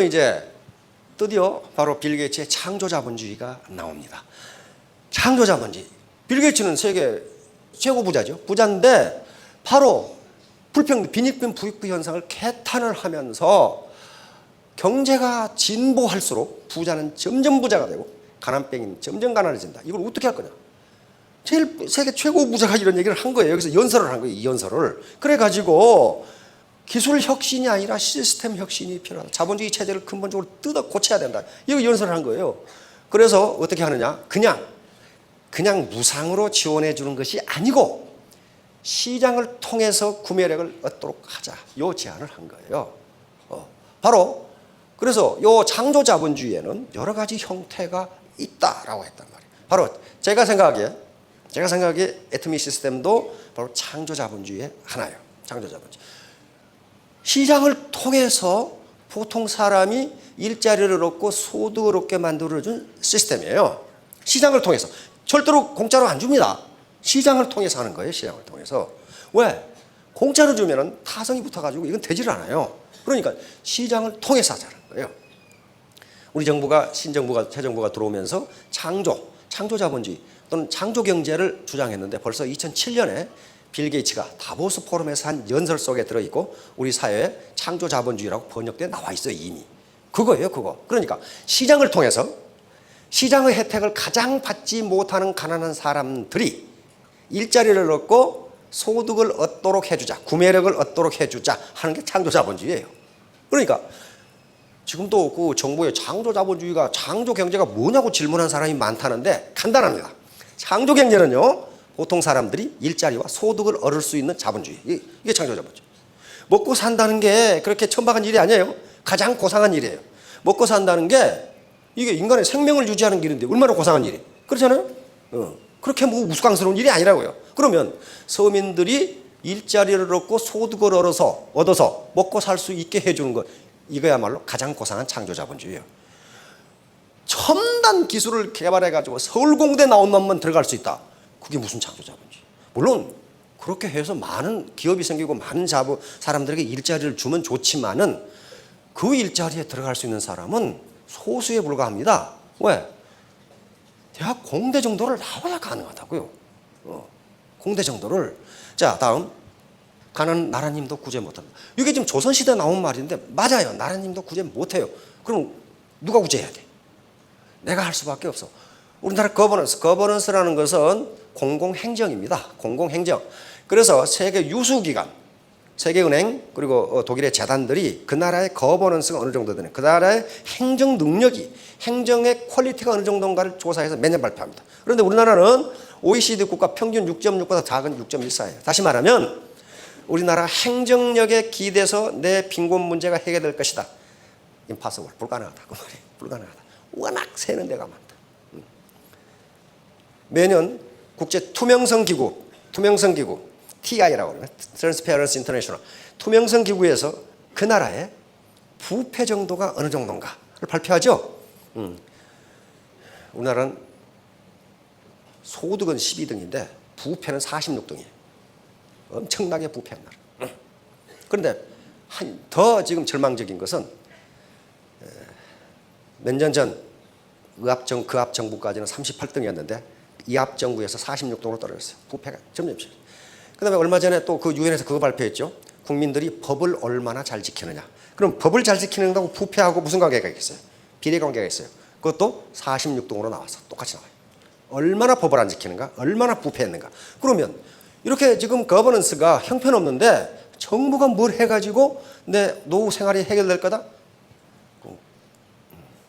이제 드디어 바로 빌 게이츠의 창조자본주의가 나옵니다. 창조자본주의. 빌 게이츠는 세계 최고 부자죠. 부자인데 바로 불평등, 빈익빈 부익부 현상을 개탄을 하면서 경제가 진보할수록 부자는 점점 부자가 되고 가난뱅이는 점점 가난해진다. 이걸 어떻게 할 거냐. 제일 세계 최고 부자가 이런 얘기를 한 거예요. 여기서 연설을 한 거예요. 이 연설을. 그래가지고 기술 혁신이 아니라 시스템 혁신이 필요하다. 자본주의 체제를 근본적으로 뜯어 고쳐야 된다. 이거 연설을 한 거예요. 그래서 어떻게 하느냐. 그냥 무상으로 지원해 주는 것이 아니고 시장을 통해서 구매력을 얻도록 하자. 요 제안을 한 거예요. 바로 그래서 요 창조자본주의에는 여러 가지 형태가 있다라고 했단 말이에요. 바로 제가 생각하기에 애터미 시스템도 바로 창조자본주의의 하나예요. 창조자본주의. 시장을 통해서 보통 사람이 일자리를 얻고 소득을 얻게 만들어준 시스템이에요. 시장을 통해서. 절대로 공짜로 안 줍니다. 시장을 통해서 하는 거예요. 시장을 통해서. 왜? 공짜로 주면은 타성이 붙어가지고 이건 되지를 않아요. 그러니까 시장을 통해서 하자는 거예요. 우리 정부가 신정부가 새 정부가 들어오면서 창조자본주의 또는 창조경제를 주장했는데 벌써 2007년에 빌 게이츠가 다보스 포럼에서 한 연설 속에 들어있고 우리 사회에 창조자본주의라고 번역돼 나와 있어요. 이미. 그거예요. 그거. 그러니까 시장을 통해서 시장의 혜택을 가장 받지 못하는 가난한 사람들이 일자리를 얻고 소득을 얻도록 해주자. 구매력을 얻도록 해주자 하는 게 창조자본주의예요. 그러니까 지금도 그 정부의 창조자본주의가 창조경제가 뭐냐고 질문한 사람이 많다는데 간단합니다. 창조경제는요. 보통 사람들이 일자리와 소득을 얻을 수 있는 자본주의. 이게 창조자본주의. 먹고 산다는 게 그렇게 천박한 일이 아니에요. 가장 고상한 일이에요. 먹고 산다는 게 이게 인간의 생명을 유지하는 길인데 얼마나 고상한 일이에요. 그렇잖아요. 그렇게 뭐 우스꽝스러운 일이 아니라고요. 그러면 서민들이 일자리를 얻고 소득을 얻어서 먹고 살 수 있게 해주는 것, 이거야말로 가장 고상한 창조자본주의예요. 첨단 기술을 개발해가지고 서울공대 나온 놈만 들어갈 수 있다. 그게 무슨 창조자본주의. 물론 그렇게 해서 많은 기업이 생기고 많은 사람들에게 일자리를 주면 좋지만은 그 일자리에 들어갈 수 있는 사람은 소수에 불과합니다. 왜? 대학 공대 정도를 나와야 가능하다고요. 공대 정도를. 자, 다음. 가난 나라님도 구제 못합니다. 이게 지금 조선시대 나온 말인데 맞아요. 나라님도 구제 못해요. 그럼 누가 구제해야 돼? 내가 할 수밖에 없어. 우리나라 거버넌스라는 것은 공공행정입니다. 공공행정. 그래서 세계 유수기관, 세계은행 그리고 독일의 재단들이 그 나라의 거버넌스가 어느 정도 되는, 그 나라의 행정 능력이, 행정의 퀄리티가 어느 정도인가를 조사해서 매년 발표합니다. 그런데 우리나라는 OECD 국가 평균 6.6보다 작은 6.14예요. 다시 말하면 우리나라 행정력에 기대서 내 빈곤 문제가 해결될 것이다. impossible, 불가능하다. 그 말이에요. 불가능하다. 워낙 새는 데가 많다. 매년 국제 투명성 기구 TI라고 그러면 Transparency International 투명성 기구에서 그 나라의 부패 정도가 어느 정도인가를 발표하죠. 우리나라는 소득은 12등인데 부패는 46등이에요. 엄청나게 부패한 나라. 그런데 더 지금 절망적인 것은 몇 년 전 그 앞 정부까지는 38등이었는데 이 앞 정부에서 46등으로 떨어졌어요. 부패가 점점. 그 다음에 얼마 전에 또 그 유엔에서 그거 발표했죠. 국민들이 법을 얼마나 잘 지키느냐. 그럼 법을 잘 지키는다고 부패하고 무슨 관계가 있겠어요? 비례관계가 있어요. 그것도 46등으로 나와서 똑같이 나와요. 얼마나 법을 안 지키는가, 얼마나 부패했는가. 그러면 이렇게 지금 거버넌스가 형편없는데 정부가 뭘 해가지고 내 노후 생활이 해결될 거다?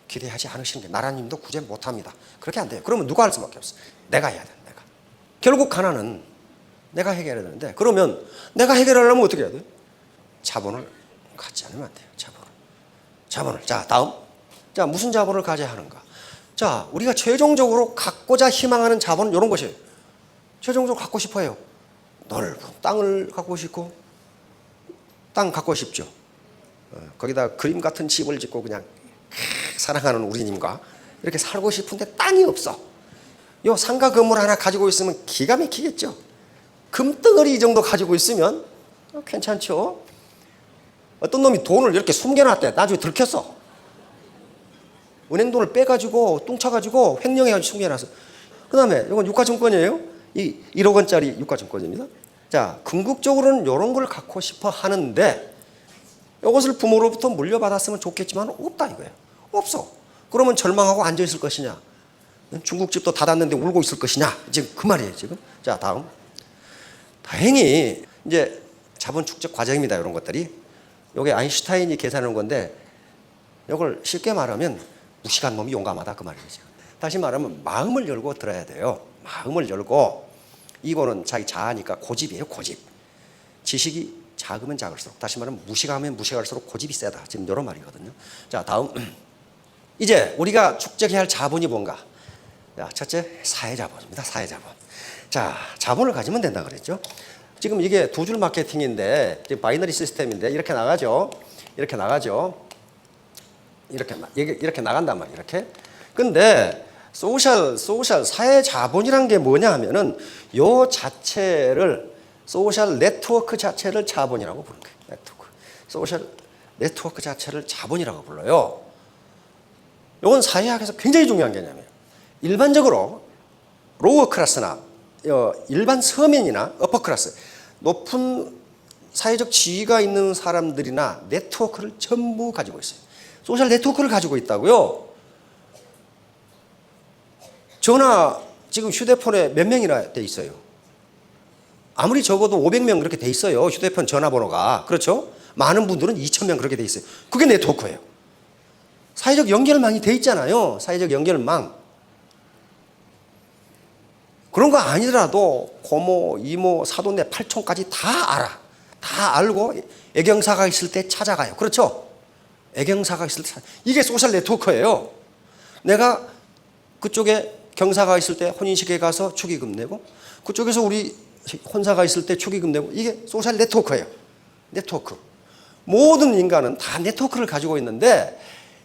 기대하지 않으시는 게 나라님도 구제 못합니다. 그렇게 안 돼요. 그러면 누가 할 수밖에 없어. 내가 해야 돼. 내가. 결국 가난은 내가 해결해야 되는데 그러면 내가 해결하려면 어떻게 해야 돼? 자본을 갖지 않으면 안 돼요. 자본을. 자, 다음. 자, 무슨 자본을 가져야 하는가? 자, 우리가 최종적으로 갖고자 희망하는 자본은 이런 것이에요. 최종적으로 갖고 싶어요. 넓은 땅을 갖고 싶고, 땅 갖고 싶죠. 거기다 그림 같은 집을 짓고 그냥 사랑하는 우리님과 이렇게 살고 싶은데 땅이 없어. 요 상가 건물 하나 가지고 있으면 기가 막히겠죠. 금덩어리 이 정도 가지고 있으면 괜찮죠. 어떤 놈이 돈을 이렇게 숨겨놨대. 나중에 들켰어. 은행 돈을 빼가지고 뚱쳐가지고 횡령해가지고 숨겨놨어. 그 다음에 이건 유가증권이에요. 이 1억 원짜리 유가증권입니다. 자, 궁극적으로는 이런 걸 갖고 싶어 하는데 이것을 부모로부터 물려받았으면 좋겠지만 없다 이거예요. 없어. 그러면 절망하고 앉아있을 것이냐? 중국집도 닫았는데 울고 있을 것이냐? 지금 그 말이에요 지금. 자, 다음. 다행히 이제 자본 축적 과정입니다. 이런 것들이. 이게 아인슈타인이 계산한 건데 이걸 쉽게 말하면 무식한 놈이 용감하다 그 말이죠. 다시 말하면 마음을 열고 들어야 돼요. 마음을 열고. 이거는 자기 자아니까 고집이에요. 고집. 지식이 작으면 작을수록, 다시 말하면 무식하면 무식할수록 고집이 세다. 지금 이런 말이거든요. 자, 다음. 이제 우리가 축적해야 할 자본이 뭔가. 자, 첫째 사회자본입니다. 사회자본. 자, 자본을 가지면 된다 그랬죠. 지금 이게 두 줄 마케팅인데 지금 바이너리 시스템인데 이렇게 나가죠. 이렇게 나가죠. 이렇게 나간단 말이에요. 이렇게. 근데 소셜 사회 자본이란 게 뭐냐 하면은 요 자체를 소셜 네트워크 자체를 자본이라고 부르는 거예요. 네트워크. 소셜 네트워크 자체를 자본이라고 불러요. 이건 사회학에서 굉장히 중요한 개념이에요. 일반적으로 로어 클래스나 일반 서민이나 어퍼 클래스, 높은 사회적 지위가 있는 사람들이나 네트워크를 전부 가지고 있어요. 소셜 네트워크를 가지고 있다고요. 전화 지금 휴대폰에 몇 명이나 돼 있어요? 아무리 적어도 500명 그렇게 돼 있어요. 휴대폰 전화번호가. 그렇죠? 많은 분들은 2,000명 그렇게 돼 있어요. 그게 네트워크예요. 사회적 연결망이 돼 있잖아요. 사회적 연결망. 그런 거 아니더라도 고모, 이모, 사돈네, 팔촌까지 다 알아. 다 알고 애경사가 있을 때 찾아가요. 그렇죠? 애경사가 있을 때 이게 소셜 네트워크예요. 내가 그쪽에 경사가 있을 때 혼인식에 가서 축의금 내고 그쪽에서 우리 혼사가 있을 때 축의금 내고 이게 소셜 네트워크예요. 네트워크. 모든 인간은 다 네트워크를 가지고 있는데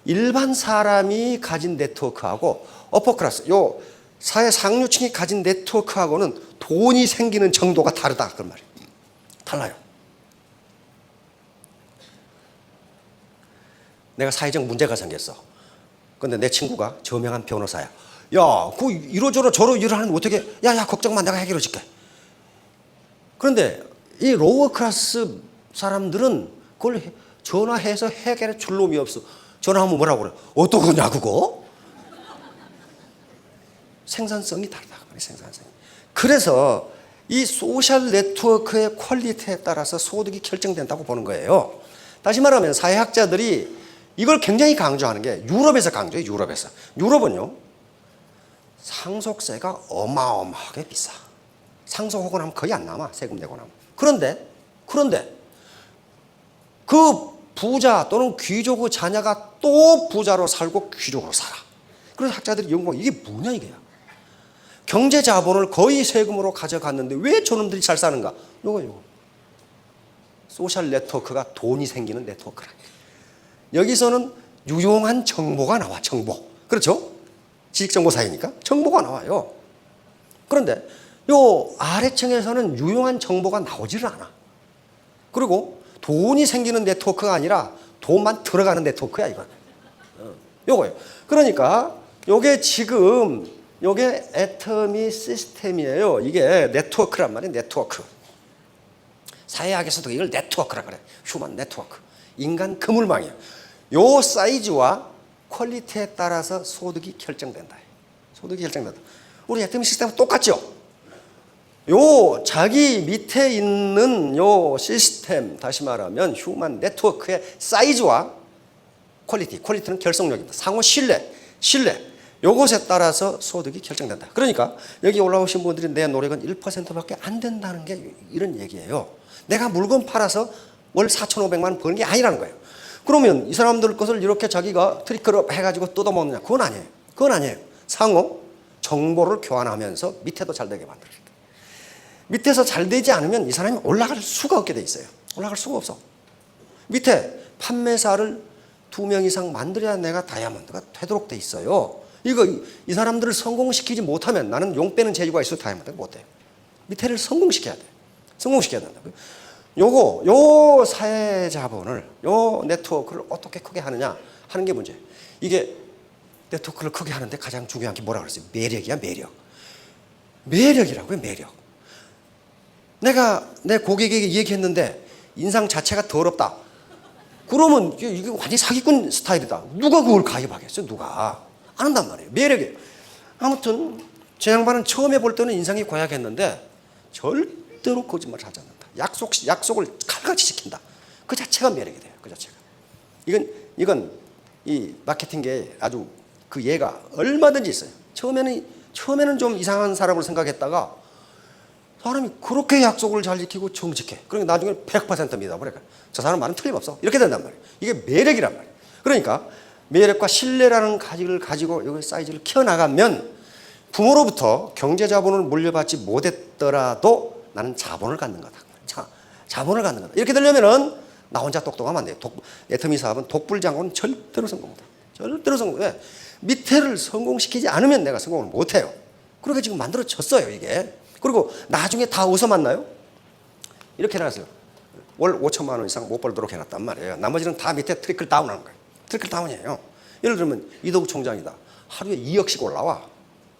일반 사람이 가진 네트워크하고 어퍼클래스, 요 사회 상류층이 가진 네트워크하고는 돈이 생기는 정도가 다르다. 그런 말이에요. 달라요. 내가 사회적 문제가 생겼어. 근데 내 친구가 저명한 변호사야. 야, 그 이러저러 저러 일을 하는데 어떻게, 야, 걱정 마. 내가 해결해 줄게. 그런데 이 로어 클래스 사람들은 그걸 전화해서 해결해 줄 놈이 없어. 전화하면 뭐라고 그래? 어떠냐, 그거? 생산성이 다르다. 생산성이. 그래서 이 소셜 네트워크의 퀄리티에 따라서 소득이 결정된다고 보는 거예요. 다시 말하면 사회학자들이 이걸 굉장히 강조하는 게 유럽에서 강조해요. 유럽에서. 유럽은요, 상속세가 어마어마하게 비싸. 상속하고 나면 거의 안 남아. 세금 내고 나면. 그런데 그 부자 또는 귀족의 자녀가 또 부자로 살고 귀족으로 살아. 그래서 학자들이 연구하고 이게 뭐냐 이게야. 경제 자본을 거의 세금으로 가져갔는데 왜 저놈들이 잘 사는가? 요거. 소셜 네트워크가 돈이 생기는 네트워크라. 여기서는 유용한 정보가 나와. 정보. 그렇죠? 지식정보 사회니까 정보가 나와요. 그런데 요 아래층에서는 유용한 정보가 나오지를 않아. 그리고 돈이 생기는 네트워크가 아니라 돈만 들어가는 네트워크야 이건. 요거예요. 그러니까 요게 지금 요게 애터미 시스템이에요. 이게 네트워크란 말이에요. 네트워크. 사회학에서도 이걸 네트워크라 그래. 휴먼 네트워크. 인간 그물망이에요. 요 사이즈와 퀄리티에 따라서 소득이 결정된다. 소득이 결정된다. 우리 애터미 시스템은 똑같죠? 요 자기 밑에 있는 요 시스템, 다시 말하면 휴먼 네트워크의 사이즈와 퀄리티는 결속력입니다. 상호 신뢰. 요것에 따라서 소득이 결정된다. 그러니까 여기 올라오신 분들이 내 노력은 1%밖에 안 된다는 게 이런 얘기예요. 내가 물건 팔아서 월 4,500만 원 버는 게 아니라는 거예요. 그러면 이 사람들 것을 이렇게 자기가 트리클업 해가지고 뜯어먹느냐? 그건 아니에요. 상호 정보를 교환하면서 밑에도 잘 되게 만들어요. 밑에서 잘 되지 않으면 이 사람이 올라갈 수가 없게 돼 있어요. 올라갈 수가 없어. 밑에 판매사를 2명 이상 만들어야 내가 다이아몬드가 되도록 돼 있어요. 이 사람들을 성공시키지 못하면 나는 용 빼는 재주가 있어도 다이아몬드가 못 돼요. 밑에를 성공시켜야 돼. 성공시켜야 된다고요. 요 사회 자본을, 요 네트워크를 어떻게 크게 하느냐 하는 게 문제예요. 이게 네트워크를 크게 하는데 가장 중요한 게 뭐라 그랬어요? 매력이야, 매력. 매력이라고요, 매력. 내가 내 고객에게 얘기했는데 인상 자체가 더럽다. 그러면 이게 완전히 사기꾼 스타일이다. 누가 그걸 가입하겠어요? 누가? 안 한단 말이에요. 매력이에요. 아무튼 저 양반은 처음에 볼 때는 인상이 고약했는데 절대로 거짓말을 하지 않는다. 약속을 칼같이 지킨다. 그 자체가 매력이 돼요. 그 자체가. 이건 이 마케팅계에 아주 그 예가 얼마든지 있어요. 처음에는 좀 이상한 사람으로 생각했다가 사람이 그렇게 약속을 잘 지키고 정직해. 그러니까 나중에 100% 믿어버려요. 저 사람 말은 틀림없어. 이렇게 된단 말이에요. 이게 매력이란 말이에요. 그러니까 매력과 신뢰라는 가지를 가지고 여기 사이즈를 키워나가면 부모로부터 경제 자본을 물려받지 못했더라도 나는 자본을 갖는 거다. 자본을 갖는 거다. 이렇게 되려면은 나 혼자 똑똑하면 안 돼요. 애터미 사업은 독불장군은 절대로 성공 못 해요. 절대로 성공 못 해요. 밑에를 성공시키지 않으면 내가 성공을 못 해요. 그렇게 지금 만들어졌어요, 이게. 그리고 나중에 다 어디서 만나요? 이렇게 해놨어요. 월 5천만 원 이상 못 벌도록 해놨단 말이에요. 나머지는 다 밑에 트리클 다운 하는 거예요. 트리클 다운이에요. 예를 들면 이도국 총장이다. 하루에 2억씩 올라와.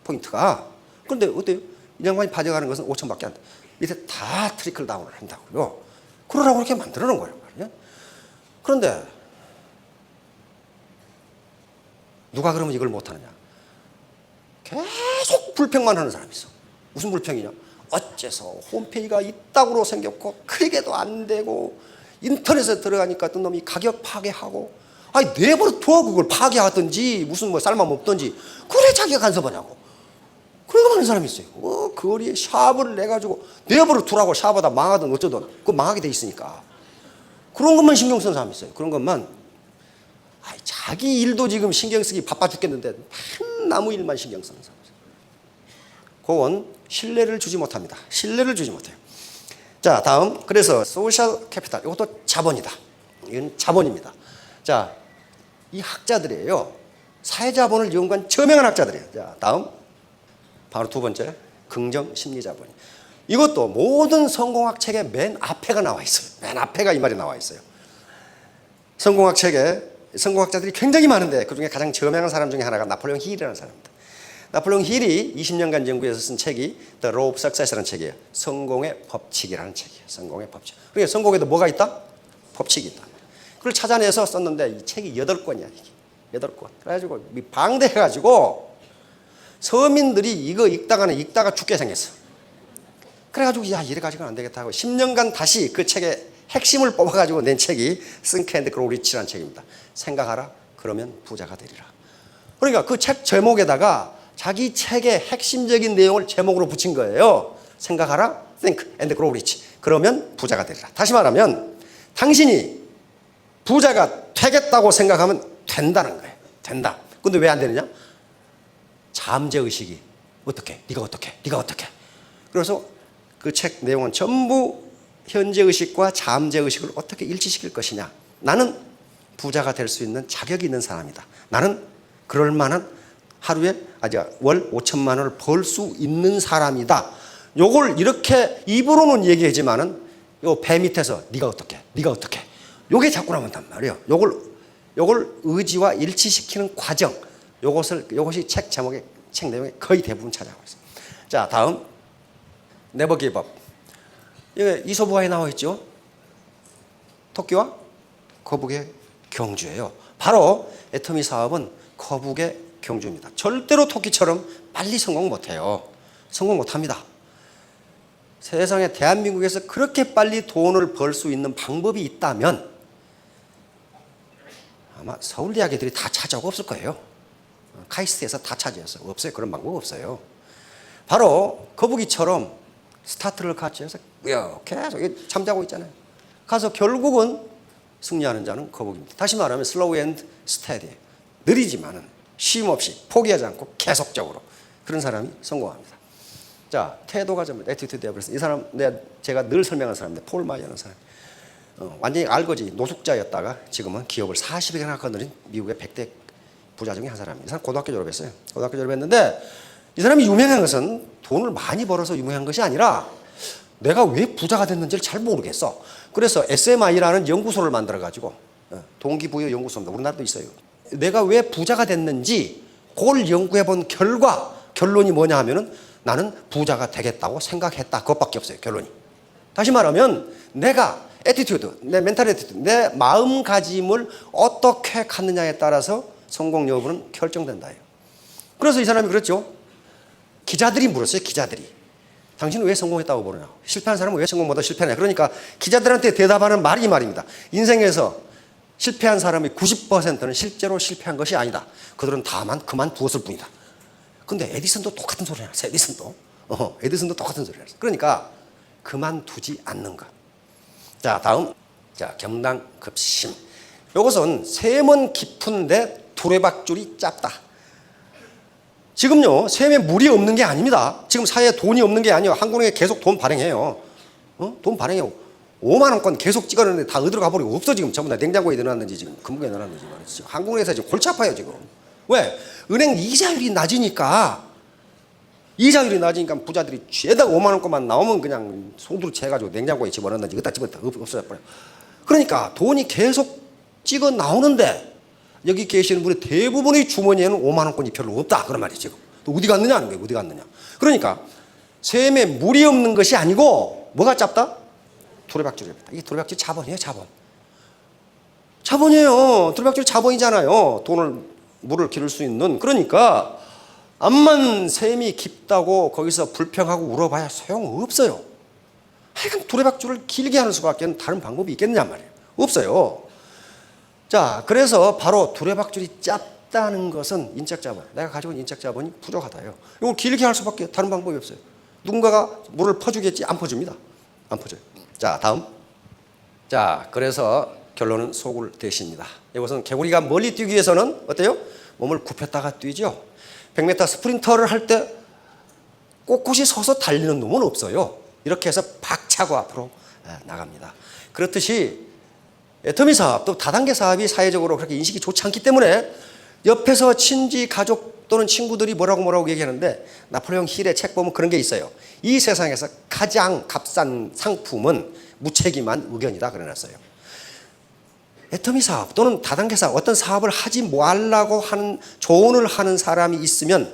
포인트가. 그런데 어때요? 이 양반이 가져가는 것은 5천밖에 안 돼. 밑에 다 트리클 다운을 한다고요. 그러라고 이렇게 만들어 놓은 거예요. 그런데 누가 그러면 이걸 못하느냐? 계속 불평만 하는 사람이 있어. 무슨 불평이냐? 어째서 홈페이지가 이따구로 생겼고 클릭해도 안 되고 인터넷에 들어가니까 어떤 놈이 가격 파괴하고 아니 내버려 둬 그걸 파괴하든지 무슨 뭐 쌀만 먹든지 그래 자기가 간섭하냐고 그런 거 하는 사람이 있어요. 거리에 샵을 내가지고 내버려 두라고 샵하다 망하든 어쩌든 그거 망하게 돼 있으니까 그런 것만 신경 쓰는 사람이 있어요. 그런 것만 자기 일도 지금 신경 쓰기 바빠 죽겠는데 한 나무 일만 신경 쓰는 사람. 그건 신뢰를 주지 못합니다. 신뢰를 주지 못해요. 자, 다음. 그래서 소셜 캐피탈. 이것도 자본이다. 이건 자본입니다. 자, 이 학자들이에요. 사회자본을 연구한 저명한 학자들이에요. 자, 다음. 바로 두 번째. 긍정 심리 자본이. 이것도 모든 성공학 책의 맨 앞에가 나와 있어요. 맨 앞에가 이 말이 나와 있어요. 성공학 책에 성공학자들이 굉장히 많은데 그중에 가장 저명한 사람 중에 하나가 나폴레옹 힐이라는 사람입니다. 나폴레옹 힐이 20년간 연구해서 쓴 책이 The Law of Success라는 책이에요. 성공의 법칙이라는 책이에요. 성공의 법칙. 그러니까 성공에도 뭐가 있다? 법칙이 있다. 그걸 찾아내서 썼는데 이 책이 8권이야. 이게 8권. 그래가지고 방대해가지고 서민들이 이거 읽다가 죽게 생겼어. 그래가지고 야 이래 가지고는 안 되겠다 하고 10년간 다시 그 책의 핵심을 뽑아가지고 낸 책이 Think and Grow Rich라는 책입니다. 생각하라 그러면 부자가 되리라. 그러니까 그 책 제목에다가 자기 책의 핵심적인 내용을 제목으로 붙인 거예요. 생각하라 Think and Grow Rich 그러면 부자가 되리라. 다시 말하면 당신이 부자가 되겠다고 생각하면 된다는 거예요. 된다. 근데 왜 안 되느냐? 잠재의식이 어떻게? 네가 어떻게? 네가 어떻게? 그래서 그 책 내용은 전부 현재의식과 잠재의식을 어떻게 일치시킬 것이냐. 나는 부자가 될 수 있는 자격이 있는 사람이다. 나는 그럴 만한 하루에 월 5천만 원을 벌 수 있는 사람이다. 요걸 이렇게 입으로는 얘기하지만은 요 배 밑에서 네가 어떻게? 네가 어떻게? 요게 자꾸 나온단 말이에요. 요걸 의지와 일치시키는 과정. 요것이 책 제목의 책 내용에 거의 대부분 찾아가고 있어요. 자, 다음 네버 기브 업. 이게 이솝우화에 나와 있죠. 토끼와 거북의 경주예요. 바로 애터미 사업은 거북의 경주입니다. 절대로 토끼처럼 빨리 성공 못해요. 성공 못합니다. 세상에 대한민국에서 그렇게 빨리 돈을 벌 수 있는 방법이 있다면 아마 서울대학 애들이 다 찾아오고 없을 거예요. 카이스트에서 다 차지해서 없어요. 그런 방법 없어요. 바로 거북이처럼 스타트를 같이 해서 계속 잠자고 있잖아요. 가서 결국은 승리하는 자는 거북입니다. 다시 말하면 슬로우 앤드 스테디. 느리지만은 쉼 없이 포기하지 않고 계속적으로 그런 사람이 성공합니다. 자, 태도가 좀 애티튜드야. 그래서 이 사람 제가 늘 설명하는 사람인데 폴 마이어라는 사람. 완전히 알거지 노숙자였다가 지금은 기업을 40여 개나 거느린 미국의 100대 부자 중에 한 사람입니다. 이 사람 고등학교 졸업했어요. 고등학교 졸업했는데 이 사람이 유명한 것은 돈을 많이 벌어서 유명한 것이 아니라 내가 왜 부자가 됐는지를 잘 모르겠어. 그래서 SMI라는 연구소를 만들어가지고 동기부여 연구소입니다. 우리나라도 있어요. 내가 왜 부자가 됐는지 그걸 연구해 본 결과 결론이 뭐냐 하면은 나는 부자가 되겠다고 생각했다. 그것밖에 없어요. 결론이. 다시 말하면 내가 애티튜드, 내 멘탈 애티튜드, 내 마음가짐을 어떻게 갖느냐에 따라서 성공 여부는 결정된다. 그래서 이 사람이 그랬죠. 기자들이 물었어요. 기자들이. 당신은 왜 성공했다고 보느냐. 실패한 사람은 왜 성공 못하고 실패하냐. 그러니까 기자들한테 대답하는 말이 이 말입니다. 인생에서 실패한 사람의 90%는 실제로 실패한 것이 아니다. 그들은 다만 그만두었을 뿐이다. 근데 에디슨도 똑같은 소리를 했어요. 에디슨도 똑같은 소리를 했어요. 그러니까 그만두지 않는 것. 자, 다음. 자, 겸당급심. 이것은 셈은 깊은데 두레박줄이 짧다. 지금요, 셈에 물이 없는 게 아닙니다. 지금 사회에 돈이 없는 게 아니에요. 한국은행에 계속 돈 발행해요. 돈 발행해요. 5만 원권 계속 찍었는데 다 어디로 가버리고 없어. 지금 전부 다 냉장고에 넣어놨는지 지금 금고에 넣어놨는지 말이지. 한국은행에서 지금 골치 아파요 지금. 왜? 은행 이자율이 낮으니까. 이자율이 낮으니까 부자들이 죄다 5만 원권만 나오면 그냥 손으로 채가지고 냉장고에 집어넣는지 그다 집어넣다 없어져버려요. 그러니까 돈이 계속 찍어 나오는데 여기 계시는 분의 대부분의 주머니에는 5만 원권이 별로 없다. 그런 말이에요 지금. 또 어디 갔느냐 하는 거예요. 어디 갔느냐. 그러니까 셈에 물이 없는 것이 아니고 뭐가 짧다? 두레박줄입니다. 이게 두레박줄 자본이에요. 자본이에요. 두레박줄 자본이잖아요. 물을 기를 수 있는. 그러니까 암만 셈이 깊다고 거기서 불평하고 울어봐야 소용없어요. 하여간 두레박줄을 길게 하는 수밖에 다른 방법이 있겠느냐 말이에요. 없어요. 자, 그래서 바로 두레박줄이 짧다는 것은 인적자본. 내가 가지고 있는 인적자본이 부족하다요. 이걸 길게 할 수밖에 다른 방법이 없어요. 누군가가 물을 퍼주겠지? 안 퍼줍니다. 안 퍼줘요. 자, 다음. 자, 그래서 결론은 소굴 대시입니다. 이것은 개구리가 멀리 뛰기 위해서는 어때요? 몸을 굽혔다가 뛰죠. 100m 스프린터를 할 때 꼿꼿이 서서 달리는 놈은 없어요. 이렇게 해서 박차고 앞으로 나갑니다. 그렇듯이 애터미 사업도 다단계 사업이 사회적으로 그렇게 인식이 좋지 않기 때문에 옆에서 친지, 가족 또는 친구들이 뭐라고 얘기하는데 나폴레옹 힐의 책 보면 그런 게 있어요. 이 세상에서 가장 값싼 상품은 무책임한 의견이다 그래놨어요. 애터미 사업 또는 다단계 사업 어떤 사업을 하지 말라고 하는 조언을 하는 사람이 있으면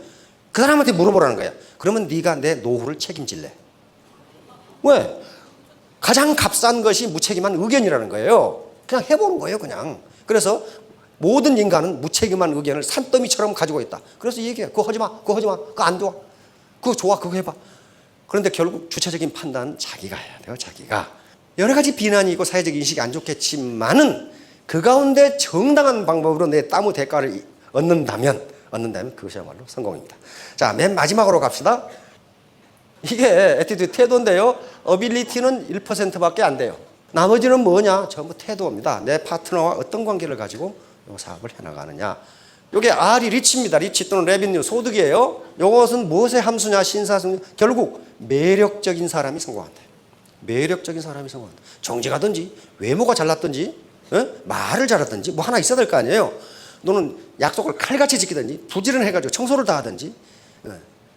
그 사람한테 물어보라는 거야. 그러면 네가 내 노후를 책임질래? 왜? 가장 값싼 것이 무책임한 의견이라는 거예요. 그냥 해보는 거예요 그냥. 그래서 모든 인간은 무책임한 의견을 산더미처럼 가지고 있다. 그래서 얘기해. 그거 하지 마. 그거 하지 마. 그거 안 좋아. 그거 좋아. 그거 해봐. 그런데 결국 주체적인 판단은 자기가 해야 돼요. 자기가. 여러 가지 비난이 있고 사회적 인식이 안 좋겠지만은 그 가운데 정당한 방법으로 내 땀의 대가를 얻는다면 그것이야말로 성공입니다. 자, 맨 마지막으로 갑시다. 이게 애티튜드 태도인데요. 어빌리티는 1%밖에 안 돼요. 나머지는 뭐냐? 전부 태도입니다. 내 파트너와 어떤 관계를 가지고 이 사업을 해나가느냐. 이게 R이 리치입니다. 리치 또는 레비뉴, 소득이에요. 이것은 무엇의 함수냐? 신사숙. 결국 매력적인 사람이 성공한다. 매력적인 사람이 성공한다. 정직하든지 외모가 잘났든지 말을 잘하든지 뭐 하나 있어야 될 거 아니에요. 너는 약속을 칼같이 지키든지 부지런해가지고 청소를 다 하든지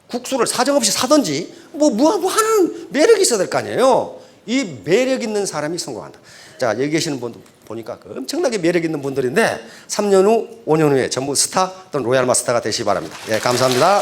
국수를 사정없이 사든지 뭐 하는 매력이 있어야 될 거 아니에요. 이 매력 있는 사람이 성공한다. 자, 여기 계시는 분들 보니까 엄청나게 매력 있는 분들인데 3년 후, 5년 후에 전부 스타 또는 로얄 마스터가 되시기 바랍니다. 예, 감사합니다.